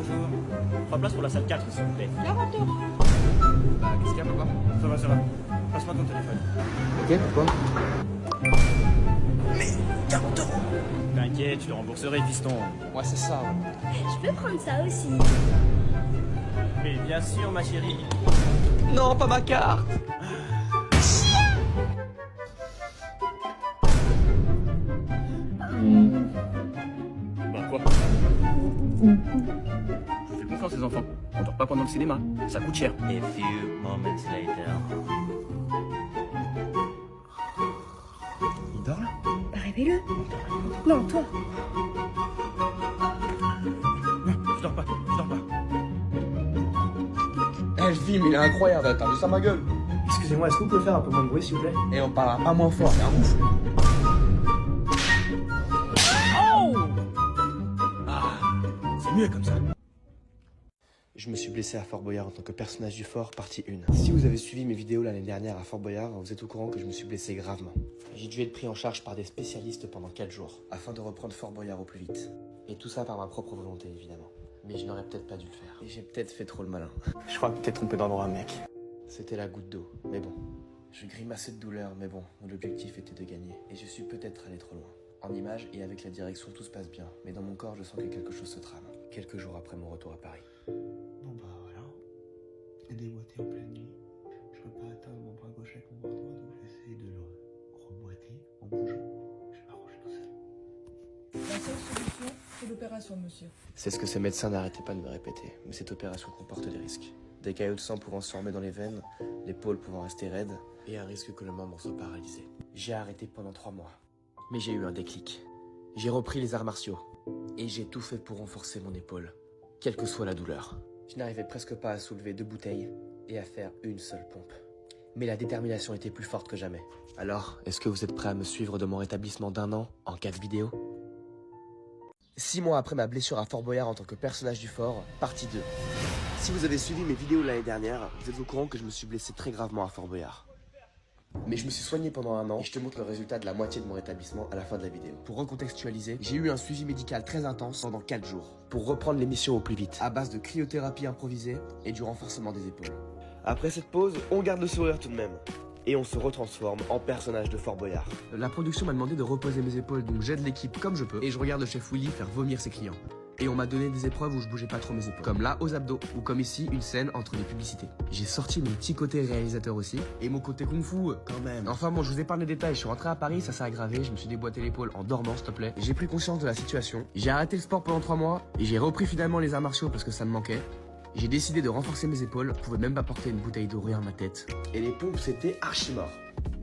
Bonjour. 3 places pour la salle 4, s'il vous plaît. 40 €. Bah, qu'est-ce qu'il y a, papa? Ça va, ça va. Passe-moi ton téléphone. Ok, pourquoi? Mais 40 €. T'inquiète, je te rembourserai, fiston. Ouais, c'est ça, ouais. Je peux prendre ça aussi. Mais bien sûr, ma chérie. Non, pas ma carte. Bah quoi? Je fais confiance, les enfants. On dort pas pendant le cinéma. Ça coûte cher. A few moments later. Il dort là? Bah, réveille-le. Non, toi. Non, je dors pas. Je dors pas. Eh, le film, il est incroyable. T'as vu ça, ma gueule? Excusez-moi, est-ce que vous pouvez faire un peu moins de bruit, s'il vous plaît? Et on parlera pas moins fort, c'est un ouf. C'est mieux comme ça. Je me suis blessé à Fort Boyard en tant que personnage du fort, partie 1. Si vous avez suivi mes vidéos l'année dernière à Fort Boyard, vous êtes au courant que je me suis blessé gravement. J'ai dû être pris en charge par des spécialistes pendant 4 jours, afin de reprendre Fort Boyard au plus vite. Et tout ça par ma propre volonté, évidemment. Mais je n'aurais peut-être pas dû le faire. Et j'ai peut-être fait trop le malin. Je crois que t'es trompé d'endroit, mec. C'était la goutte d'eau, mais bon. Je grimaçais de douleur, mais bon, l'objectif était de gagner. Et je suis peut-être allé trop loin. En image et avec la direction, tout se passe bien. Mais dans mon corps, je sens que quelque chose se trame. Quelques jours après mon retour à Paris. Bon bah voilà, déboîté en pleine nuit. Je peux pas atteindre mon bras gauche avec mon bras droit, donc j'essaie de le reboîter en bougeant. Je m'arrange tout seul. La seule solution, c'est l'opération, monsieur. C'est ce que ces médecins n'arrêtaient pas de me répéter. Mais cette opération comporte des risques. Des caillots de sang pouvant se former dans les veines, l'épaule pouvant rester raide, et un risque que le membre soit paralysé. J'ai arrêté pendant 3 mois. Mais j'ai eu un déclic. J'ai repris les arts martiaux. Et j'ai tout fait pour renforcer mon épaule. Quelle que soit la douleur. Je n'arrivais presque pas à soulever 2 bouteilles et à faire une seule pompe. Mais la détermination était plus forte que jamais. Alors, est-ce que vous êtes prêts à me suivre de mon rétablissement d'1 an en 4 vidéos? 6 mois après ma blessure à Fort Boyard en tant que personnage du fort, partie 2. Si vous avez suivi mes vidéos l'année dernière, vous êtes au courant que je me suis blessé très gravement à Fort Boyard. Mais je me suis soigné pendant 1 an et je te montre le résultat de la moitié de mon rétablissement à la fin de la vidéo. Pour recontextualiser, j'ai eu un suivi médical très intense pendant 4 jours. Pour reprendre l'émission au plus vite, à base de cryothérapie improvisée et du renforcement des épaules. Après cette pause, on garde le sourire tout de même. Et on se retransforme en personnage de Fort Boyard. La production m'a demandé de reposer mes épaules, donc j'aide l'équipe comme je peux. Et je regarde le chef Willy faire vomir ses clients. Et on m'a donné des épreuves où je bougeais pas trop mes épaules. Comme là, aux abdos. Ou comme ici, une scène entre les publicités. J'ai sorti mon petit côté réalisateur aussi. Et mon côté kung-fu, quand même. Enfin bon, je vous épargne les détails. Je suis rentré à Paris, ça s'est aggravé. Je me suis déboîté l'épaule en dormant, s'il te plaît. J'ai pris conscience de la situation. J'ai arrêté le sport pendant 3 mois. Et j'ai repris finalement les arts martiaux parce que ça me manquait. J'ai décidé de renforcer mes épaules. Je pouvais même pas porter une bouteille d'eau rien à ma tête. Et les pompes, c'était archi mort.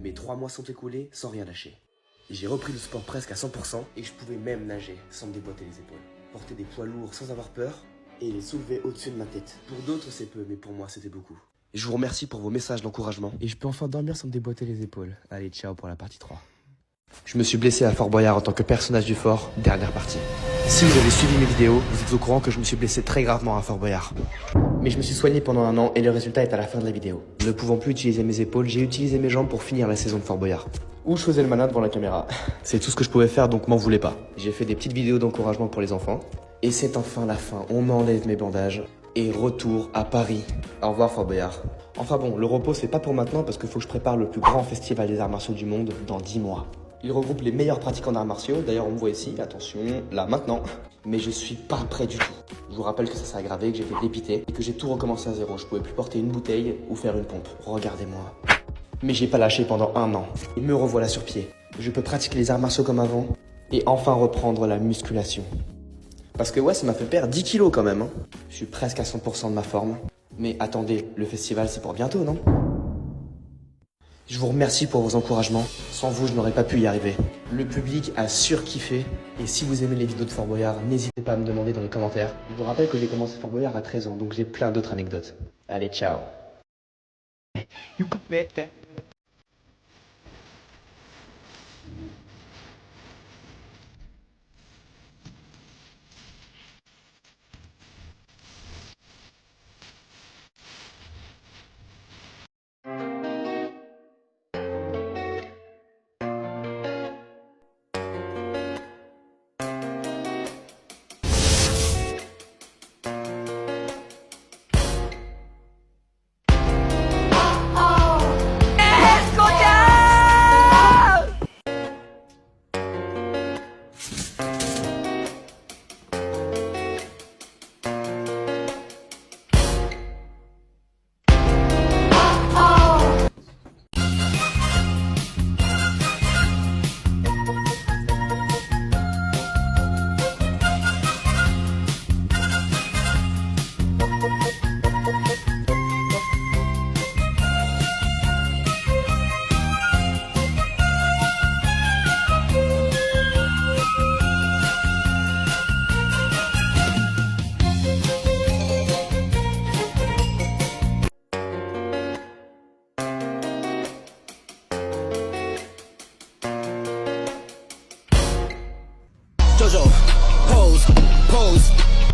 Mais 3 mois sont écoulés sans rien lâcher. J'ai repris le sport presque à 100% et je pouvais même nager sans me déboîter les épaules. Porter des poids lourds sans avoir peur et les soulever au-dessus de ma tête. Pour d'autres c'est peu, mais pour moi c'était beaucoup. Je vous remercie pour vos messages d'encouragement et je peux enfin dormir sans me déboîter les épaules. Allez, ciao pour la partie 3. Je me suis blessé à Fort Boyard en tant que personnage du fort, dernière partie. Si vous avez suivi mes vidéos, vous êtes au courant que je me suis blessé très gravement à Fort Boyard. Mais je me suis soigné pendant 1 an et le résultat est à la fin de la vidéo. Ne pouvant plus utiliser mes épaules, j'ai utilisé mes jambes pour finir la saison de Fort Boyard. Où je faisais le malin devant la caméra. C'est tout ce que je pouvais faire, donc m'en voulez pas. J'ai fait des petites vidéos d'encouragement pour les enfants. Et c'est enfin la fin, on m'enlève mes bandages. Et retour à Paris. Au revoir Fort Boyard. Enfin bon, le repos c'est pas pour maintenant parce qu'il faut que je prépare le plus grand festival des arts martiaux du monde dans 10 mois. Il regroupe les meilleurs pratiquants d'arts martiaux, d'ailleurs on me voit ici, attention, là maintenant. Mais je suis pas prêt du tout. Je vous rappelle que ça s'est aggravé, que j'étais dépité et que j'ai tout recommencé à zéro. Je pouvais plus porter une bouteille ou faire une pompe. Regardez-moi. Mais j'ai pas lâché pendant 1 an. Et me revoilà sur pied. Je peux pratiquer les arts martiaux comme avant et enfin reprendre la musculation. Parce que ouais, ça m'a fait perdre 10 kilos quand même. Je suis presque à 100% de ma forme. Mais attendez, le festival c'est pour bientôt, non? Je vous remercie pour vos encouragements. Sans vous, je n'aurais pas pu y arriver. Le public a surkiffé. Et si vous aimez les vidéos de Fort Boyard, n'hésitez pas à me demander dans les commentaires. Je vous rappelle que j'ai commencé Fort Boyard à 13 ans, donc j'ai plein d'autres anecdotes. Allez, ciao.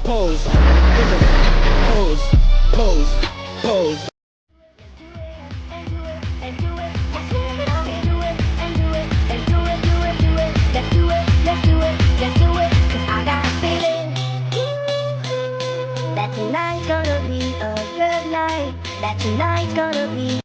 Pose. Pose. Pose. Pose. Tonight's gonna be a good night. That tonight's gonna be.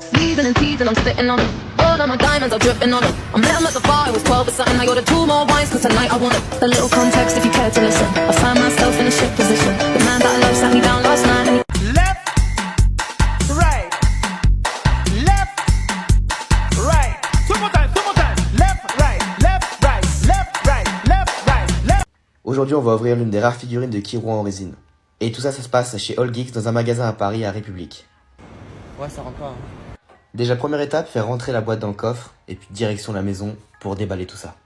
Season and season, I'm spitting on it. All of my diamonds are dripping on it. I met him at the bar, I was 12 or something. I ordered 2 more wines, cause tonight I want it. A little context if you care to listen. I found myself in a shit position. The man that I love sat me down last night and he Left, right, left, right. Two more times, left, right, left, right, left, right, left, right, left. Aujourd'hui, on va ouvrir l'une des rares figurines de Kiro en résine. Et tout ça, ça se passe chez All Geeks dans un magasin à Paris, à République. Ouais, ça rentre pas. Hein. Déjà, première étape, faire rentrer la boîte dans le coffre, et puis direction la maison pour déballer tout ça.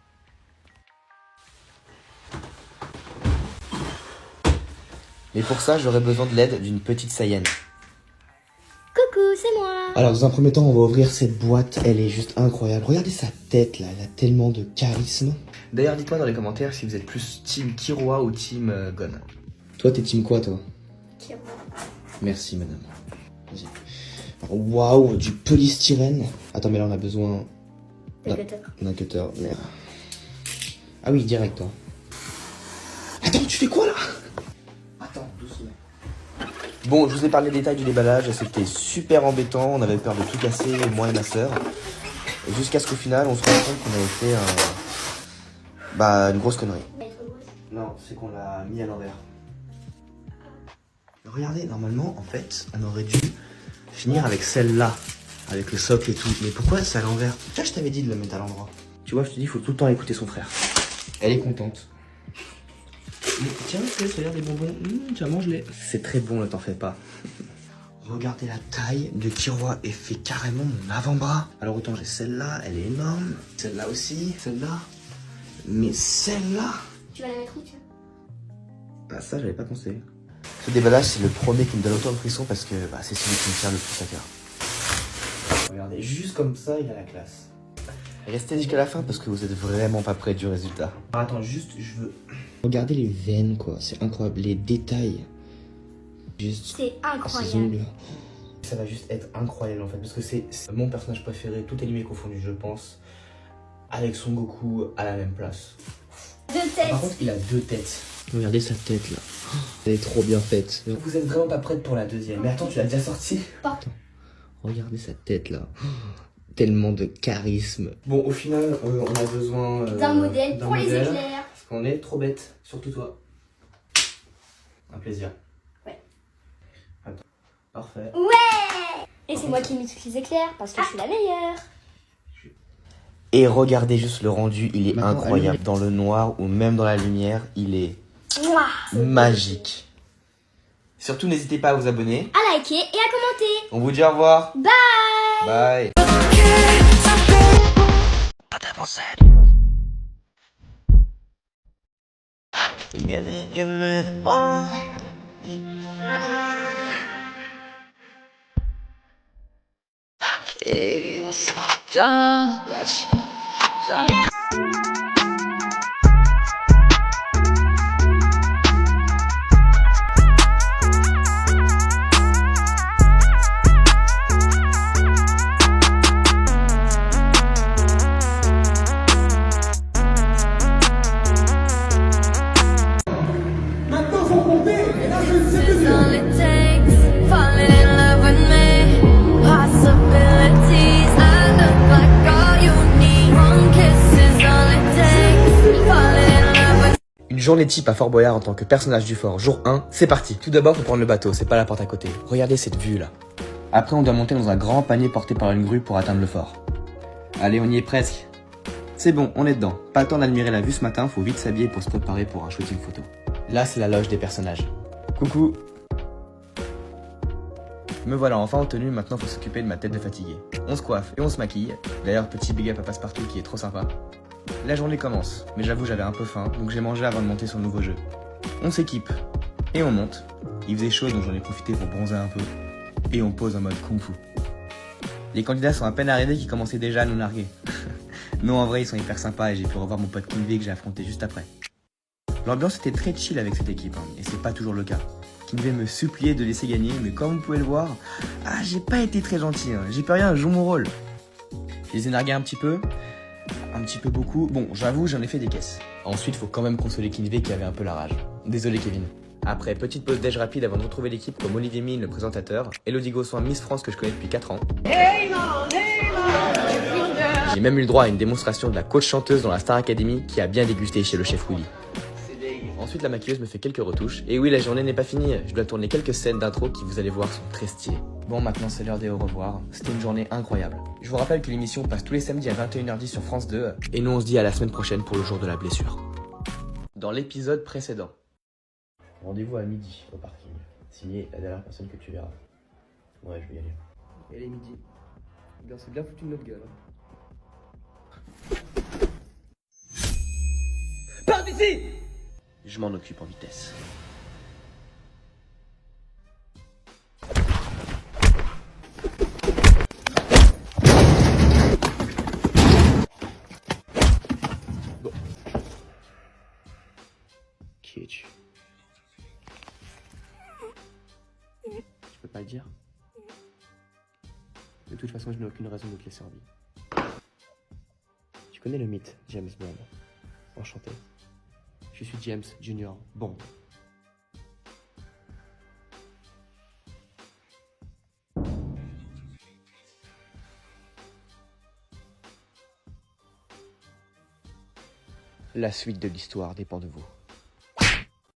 Mais pour ça, j'aurais besoin de l'aide d'une petite Saiyenne. Coucou, c'est moi. Alors, dans un premier temps, on va ouvrir cette boîte, elle est juste incroyable. Regardez sa tête, là, elle a tellement de charisme. D'ailleurs, dites-moi dans les commentaires si vous êtes plus team Kiroa ou team Gon. Toi, t'es team quoi, toi? Kiroa. Merci, madame. Vas-y. Waouh, du polystyrène. Attends, mais là on a besoin d'un cutter. Merde. Ah oui, direct, toi. Attends, tu fais quoi là? Attends, doucement. Bon, je vous ai parlé des détails du déballage. C'était super embêtant. On avait peur de tout casser, moi et ma soeur. Jusqu'à ce qu'au final, on se rende compte qu'on avait fait une grosse connerie. Non, c'est qu'on l'a mis à l'envers. Regardez, normalement, en fait, on aurait dû finir avec celle-là, avec le socle et tout. Mais pourquoi c'est à l'envers? Tu vois, je t'avais dit de le mettre à l'endroit. Tu vois, je te dis, il faut tout le temps écouter son frère. Elle est contente. Mais tiens, regarde des bonbons. Tiens, mange-les. C'est très bon, ne t'en fais pas. Regardez la taille de Kiroa et fait carrément mon avant-bras. Alors autant j'ai celle-là, elle est énorme. Celle-là aussi, celle-là. Mais celle-là... Tu vas la mettre où, tiens? Bah ça, j'avais pas pensé. Ce déballage, c'est le premier qui me donne autant de frissons parce que c'est celui qui me tient le plus à cœur. Regardez, juste comme ça, il a la classe. Restez jusqu'à la fin parce que vous êtes vraiment pas près du résultat. Alors, attends, juste, je veux... Regardez les veines, quoi. C'est incroyable. Les détails. Juste... C'est incroyable. Ces ongles. Ça va juste être incroyable, en fait. Parce que c'est mon personnage préféré, tout animé confondu, je pense. Avec Son Goku à la même place. 2 têtes. Par contre, il a 2 têtes. Regardez sa tête là. Elle est trop bien faite. Vous êtes vraiment pas prête pour la deuxième. Mais attends, tu l'as déjà sortie? Attends. Regardez sa tête là. Tellement de charisme. Bon, au final, on a besoin d'un modèle pour les éclairs. Parce qu'on est trop bête. Surtout toi. Un plaisir. Ouais. Attends. Parfait. Ouais. Et c'est moi qui mets tous les éclairs parce que je suis la meilleure. Et regardez juste le rendu, il est incroyable. Dans le noir ou même dans la lumière, il est magique. Surtout, n'hésitez pas à vous abonner, À liker et à commenter. on vous dit au revoir. Bye. Bye. all it takes. Falling in love with me. Possibilities. I look like all you need. One kiss is all it takes. Falling in love with Une journée type à Fort Boyard en tant que personnage du fort, jour 1, c'est parti. Tout d'abord, faut prendre le bateau, c'est pas la porte à côté. Regardez cette vue là. Après, on doit monter dans un grand panier porté par une grue pour atteindre le fort. Allez, on y est presque. C'est bon, on est dedans. Pas le temps d'admirer la vue ce matin, faut vite s'habiller pour se préparer pour un shooting photo. Là, c'est la loge des personnages. Coucou. Me voilà enfin en tenue, maintenant faut s'occuper de ma tête de fatigué. On se coiffe et on se maquille. D'ailleurs, petit big up à Passepartout qui est trop sympa. La journée commence, mais j'avoue j'avais un peu faim, donc j'ai mangé avant de monter sur le nouveau jeu. On s'équipe, et on monte. Il faisait chaud, donc j'en ai profité pour bronzer un peu. Et on pose en mode kung fu. Les candidats sont à peine arrivés qui commençaient déjà à nous narguer. Non, en vrai, ils sont hyper sympas et j'ai pu revoir mon pote Kinvé que j'ai affronté juste après. L'ambiance était très chill avec cette équipe, et c'est pas toujours le cas. Kinvey me suppliait de laisser gagner, mais comme vous pouvez le voir, j'ai pas été très gentil, j'ai pas rien, je joue mon rôle. Je les ai nargués un petit peu beaucoup. Bon, j'avoue, j'en ai fait des caisses. Ensuite, faut quand même consoler Kinvey qui avait un peu la rage. Désolé Kevin. Après, petite pause déj rapide avant de retrouver l'équipe comme Olivier Mine, le présentateur, Elodie Gossoin, Miss France que je connais depuis 4 ans. J'ai même eu le droit à une démonstration de la coach chanteuse dans la Star Academy qui a bien dégusté chez le chef Willy. Ensuite, la maquilleuse me fait quelques retouches. Et oui, la journée n'est pas finie, je dois tourner quelques scènes d'intro qui, vous allez voir, sont très stylées. Bon, maintenant c'est l'heure des au revoir. C'était une journée incroyable. Je vous rappelle que l'émission passe tous les samedis à 21h10 sur France 2. Et nous, on se dit à la semaine prochaine pour le jour de la blessure. Dans l'épisode précédent. Rendez-vous à midi au parking. Signé la dernière personne que tu verras. Ouais, je vais y aller. Et elle est midi. Bien, c'est bien foutu de notre gueule. Pars d'ici! Je m'en occupe en vitesse. Bon. Qui es-tu? Tu peux pas le dire? De toute façon, je n'ai aucune raison de te laisser en vie. Tu connais le mythe, James Bond. Enchanté. Je suis James Junior Bond. La suite de l'histoire dépend de vous.